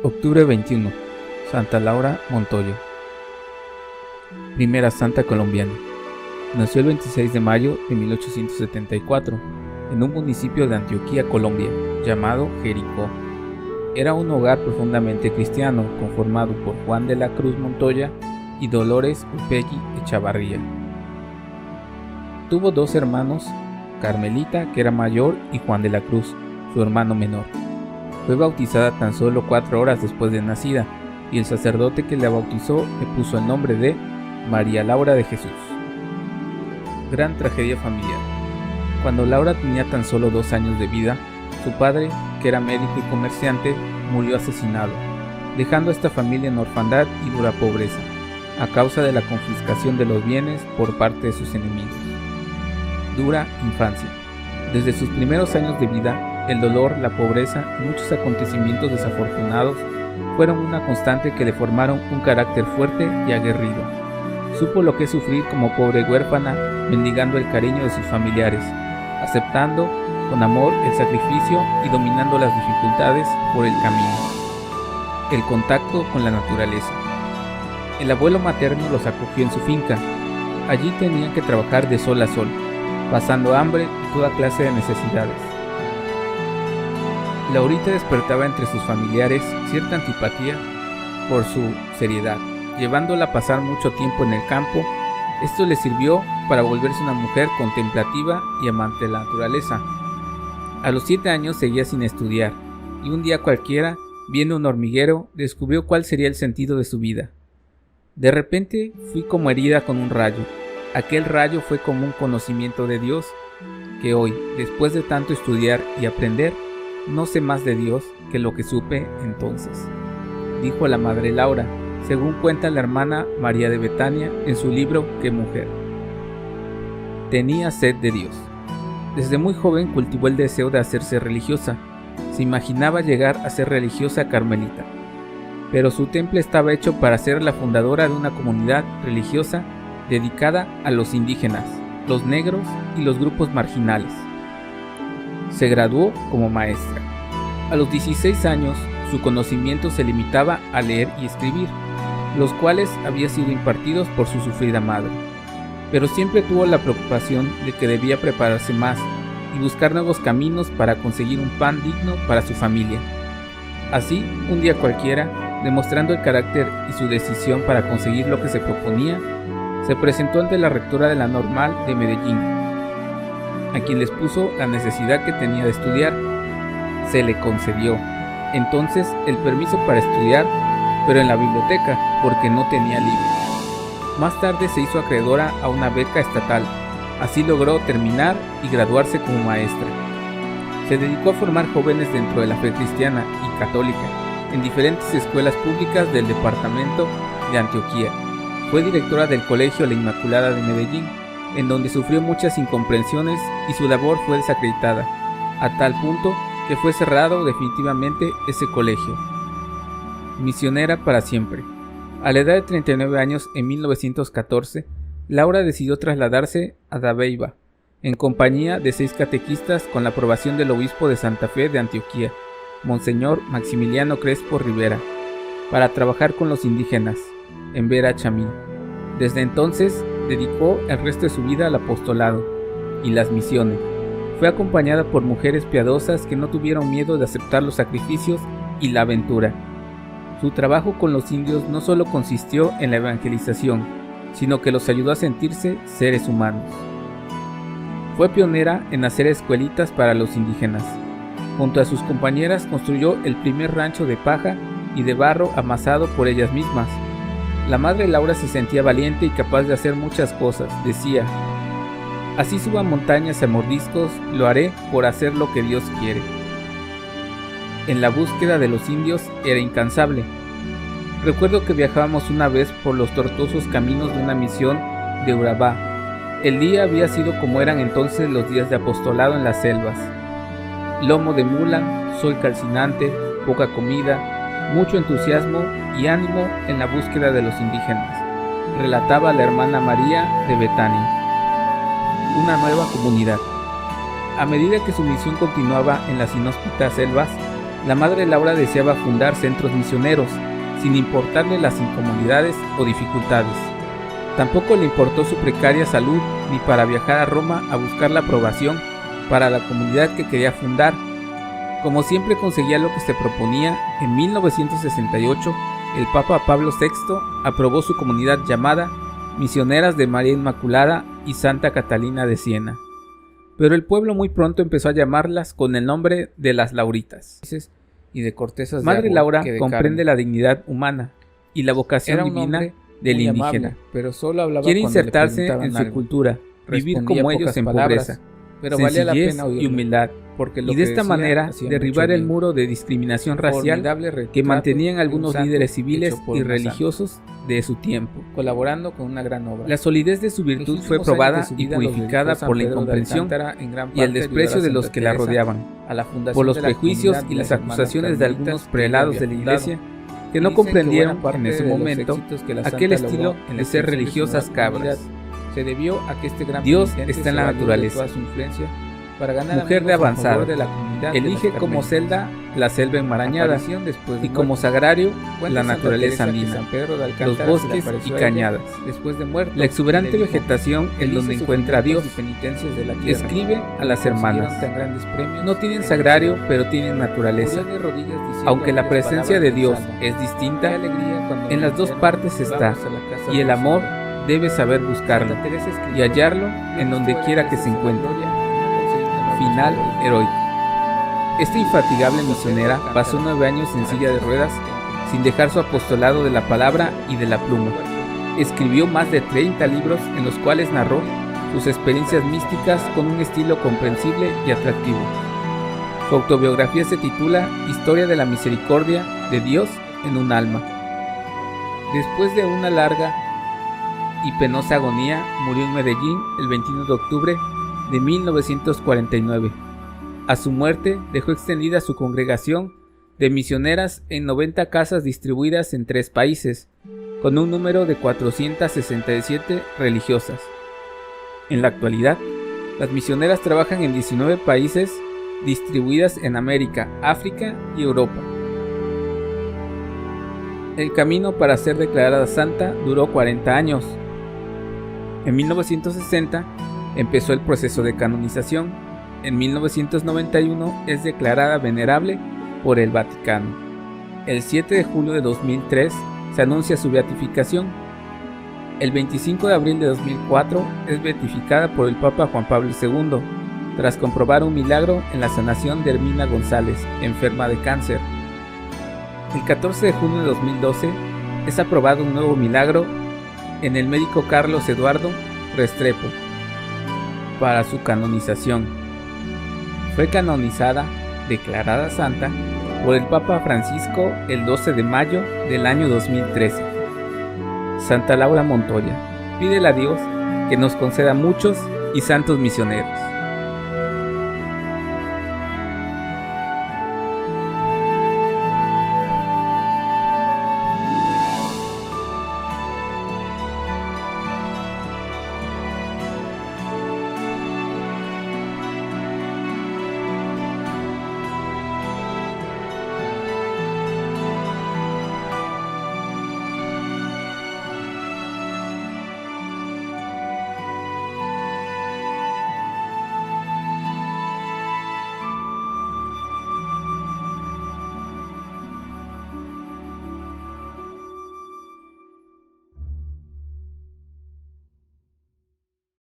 Octubre 21. Santa Laura Montoya. Primera santa colombiana. Nació el 26 de mayo de 1874 en un municipio de Antioquia, Colombia, llamado Jericó. Era un hogar profundamente cristiano conformado por Juan de la Cruz Montoya y Dolores Upegui Echavarría. Tuvo dos hermanos, Carmelita, que era mayor, y Juan de la Cruz, su hermano menor. Fue bautizada tan solo 4 horas después de nacida, y el sacerdote que la bautizó le puso el nombre de María Laura de Jesús. Gran tragedia familiar. Cuando Laura tenía tan solo 2 años de vida, su padre, que era médico y comerciante, murió asesinado, dejando a esta familia en orfandad y dura pobreza, a causa de la confiscación de los bienes por parte de sus enemigos. Dura infancia. Desde sus primeros años de vida, el dolor, la pobreza y muchos acontecimientos desafortunados fueron una constante que le formaron un carácter fuerte y aguerrido. Supo lo que es sufrir como pobre huérfana, mendigando el cariño de sus familiares, aceptando con amor el sacrificio y dominando las dificultades por el camino. El contacto con la naturaleza. El abuelo materno los acogió en su finca. Allí tenían que trabajar de sol a sol, pasando hambre y toda clase de necesidades. Laurita despertaba entre sus familiares cierta antipatía por su seriedad, llevándola a pasar mucho tiempo en el campo. Esto le sirvió para volverse una mujer contemplativa y amante de la naturaleza. A los 7 años seguía sin estudiar, y un día cualquiera, viendo un hormiguero, descubrió cuál sería el sentido de su vida. De repente fui como herida con un rayo. Aquel rayo fue como un conocimiento de Dios, que hoy, después de tanto estudiar y aprender, no sé más de Dios que lo que supe entonces, dijo la madre Laura, según cuenta la hermana María de Betania en su libro Qué mujer. Tenía sed de Dios. Desde muy joven cultivó el deseo de hacerse religiosa. Se imaginaba llegar a ser religiosa carmelita, pero su temple estaba hecho para ser la fundadora de una comunidad religiosa dedicada a los indígenas, los negros y los grupos marginales. Se graduó como maestra. A los 16 años, su conocimiento se limitaba a leer y escribir, los cuales habían sido impartidos por su sufrida madre. Pero siempre tuvo la preocupación de que debía prepararse más y buscar nuevos caminos para conseguir un pan digno para su familia. Así, un día cualquiera, demostrando el carácter y su decisión para conseguir lo que se proponía, se presentó ante la rectora de la Normal de Medellín, a quien les puso la necesidad que tenía de estudiar. Se le concedió entonces el permiso para estudiar, pero en la biblioteca, porque no tenía libros. Más tarde se hizo acreedora a una beca estatal. Así logró terminar y graduarse como maestra. Se dedicó a formar jóvenes dentro de la fe cristiana y católica en diferentes escuelas públicas del departamento de Antioquia. Fue directora del Colegio La Inmaculada de Medellín, en donde sufrió muchas incomprensiones y su labor fue desacreditada, a tal punto que fue cerrado definitivamente ese colegio. Misionera para siempre. A la edad de 39 años, en 1914, Laura decidió trasladarse a Dabeiba, en compañía de 6 catequistas con la aprobación del obispo de Santa Fe de Antioquia, Monseñor Maximiliano Crespo Rivera, para trabajar con los indígenas, en Vera Chamí. Desde entonces, dedicó el resto de su vida al apostolado y las misiones. Fue acompañada por mujeres piadosas que no tuvieron miedo de aceptar los sacrificios y la aventura. Su trabajo con los indios no solo consistió en la evangelización, sino que los ayudó a sentirse seres humanos. Fue pionera en hacer escuelitas para los indígenas. Junto a sus compañeras construyó el primer rancho de paja y de barro amasado por ellas mismas. La madre Laura se sentía valiente y capaz de hacer muchas cosas. Decía: así suba montañas a mordiscos, lo haré por hacer lo que Dios quiere. En la búsqueda de los indios era incansable. Recuerdo que viajábamos una vez por los tortuosos caminos de una misión de Urabá. El día había sido como eran entonces los días de apostolado en las selvas. Lomo de mula, sol calcinante, poca comida, mucho entusiasmo y ánimo en la búsqueda de los indígenas, relataba la hermana María de Betania. Una nueva comunidad. A medida que su misión continuaba en las inhóspitas selvas, La madre Laura deseaba fundar centros misioneros, sin importarle las incomodidades o dificultades. Tampoco le importó su precaria salud ni para viajar a Roma a buscar la aprobación para la comunidad que quería fundar. Como siempre conseguía lo que se proponía, en 1968 el Papa Pablo VI aprobó su comunidad llamada Misioneras de María Inmaculada y Santa Catalina de Siena. Pero el pueblo muy pronto empezó a llamarlas con el nombre de las Lauritas. Y de cortezas Madre de Laura de comprende carne. la dignidad humana y la vocación Era un divina hombre del muy indígena. amable, pero solo hablaba Quiere cuando le insertarse preguntaban en su algo. cultura, vivir Respondía como ellos pocas en palabras, pobreza, pero valía la sencillez pena y oírlo, humildad, porque lo y de que esta decía manera hacía derribar mucho el bien. muro de discriminación racial Formidable retrato que mantenían de un algunos santo líderes civiles hecho por y una santa, religiosos de su tiempo. colaborando con una gran obra. La solidez de su virtud Los fue últimos probada años de su y vida los purificada dedicó San por la Pedro de incomprensión Alcántara en gran y el parte a desprecio ayudar a de los Santa que la Teresa rodeaban, a la fundación por los de la prejuicios comunidad y de las hermanas acusaciones de algunos carmelitas que prelados ella de la había fundado. iglesia que Y no dicen comprendieron buena parte en ese de los momento éxitos que la aquel santa estilo logró en la de ser extensión de su religiosas nueva cabras. comunidad se debió a que este gran Dios penitente está en se la valió de naturaleza. toda su influencia para ganar Mujer de amigos a avanzada, favor de la comunidad de elige las como carmelitas. celda la selva enmarañada Aparición después de y como muerte. sagrario Cuenta la Santa naturaleza Teresa que andina, San Pedro de los Alcántara se le bosques apareció y a ella cañadas, después de muerto, la exuberante y le dijo: vegetación en "Felices donde encuentra a Dios. sufrimientos y penitencias de la tierra. Escribe a las Consiguieron hermanas, tan grandes premios no tienen en el sagrario, cielo". pero tienen naturaleza. Murió de rodillas diciendo Aunque la aquellas presencia palabras de del Dios Salmo. es Qué distinta, alegría cuando en me las dos dijeron: partes está, "Vamos a la casa y el del amor Señor". debe saber buscarlo Santa Teresa escribió: y hallarlo en "Yo donde fuera quiera que veces se en la encuentre. gloria, no conseguí nada Final más". heroico. Esta infatigable misionera pasó 9 años en silla de ruedas sin dejar su apostolado de la palabra y de la pluma. Escribió más de 30 libros en los cuales narró sus experiencias místicas con un estilo comprensible y atractivo. Su autobiografía se titula Historia de la misericordia de Dios en un alma. Después de una larga y penosa agonía, murió en Medellín el 21 de octubre de 1949. A su muerte dejó extendida su congregación de misioneras en 90 casas distribuidas en 3 países, con un número de 467 religiosas. En la actualidad, las misioneras trabajan en 19 países distribuidas en América, África y Europa. El camino para ser declarada santa duró 40 años. En 1960 empezó el proceso de canonización. En 1991 es declarada venerable por el Vaticano. El 7 de julio de 2003 se anuncia su beatificación. El 25 de abril de 2004 es beatificada por el Papa Juan Pablo II, tras comprobar un milagro en la sanación de Hermina González, enferma de cáncer. El 14 de junio de 2012 es aprobado un nuevo milagro en el médico Carlos Eduardo Restrepo para su canonización. Fue canonizada, declarada santa, por el Papa Francisco el 12 de mayo del año 2013. Santa Laura Montoya, pídele a Dios que nos conceda muchos y santos misioneros.